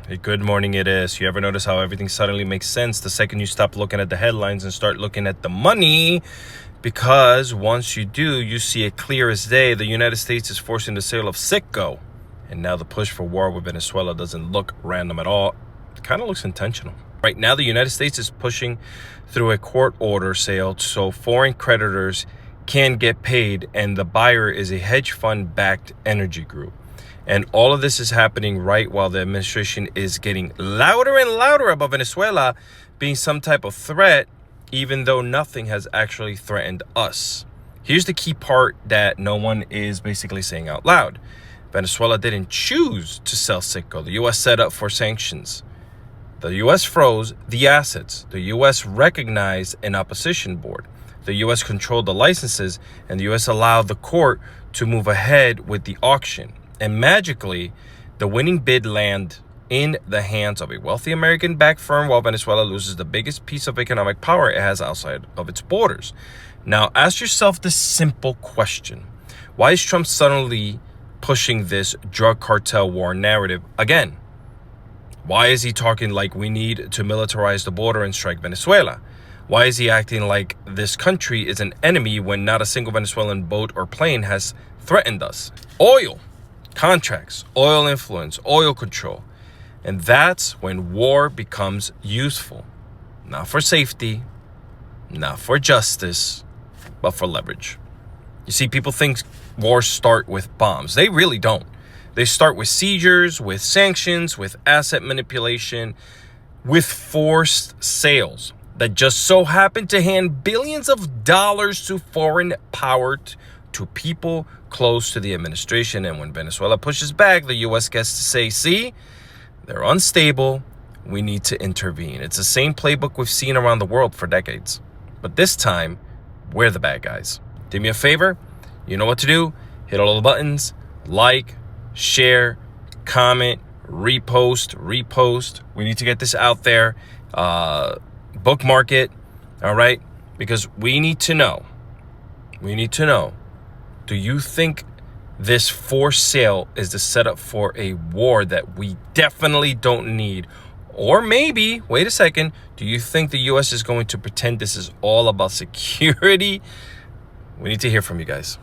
Hey, good morning, it is. You ever notice how everything suddenly makes sense the second you stop looking at the headlines and start looking at the money? Because once you do, you see it clear as day. The United States is forcing the sale of CITGO. And now the push for war with Venezuela doesn't look random at all. It kind of looks intentional. Right now, the United States is pushing through a court order sale so foreign creditors can get paid, and the buyer is a hedge fund-backed energy group. And all of this is happening right while the administration is getting louder and louder about Venezuela being some type of threat, even though nothing has actually threatened us. Here's the key part that no one is basically saying out loud. Venezuela didn't choose to sell CITGO. The U.S. set up for sanctions. The U.S. froze the assets. The U.S. recognized an opposition board. The U.S. controlled the licenses, and the U.S. allowed the court to move ahead with the auction. And magically, the winning bid land in the hands of a wealthy American-backed firm while Venezuela loses the biggest piece of economic power it has outside of its borders. Now, ask yourself this simple question. Why is Trump suddenly pushing this drug cartel war narrative again? Why is he talking like we need to militarize the border and strike Venezuela? Why is he acting like this country is an enemy when not a single Venezuelan boat or plane has threatened us? Oil. Contracts, oil influence, oil control. And that's when war becomes useful. Not for safety, not for justice, but for leverage. You see, people think wars start with bombs. They really don't. They start with seizures, with sanctions, with asset manipulation, with forced sales that just so happen to hand billions of dollars to foreign power, to people close to the administration. And when Venezuela pushes back, the U.S. gets to say, see, they're unstable. We need to intervene. It's the same playbook we've seen around the world for decades. But this time, we're the bad guys. Do me a favor. You know what to do. Hit all the buttons. Like, share, comment, repost. We need to get this out there. Bookmark it. All right? Because we need to know. Do you think this forced sale is the setup for a war that we definitely don't need? Or maybe, wait a second, do you think the U.S. is going to pretend this is all about security? We need to hear from you guys.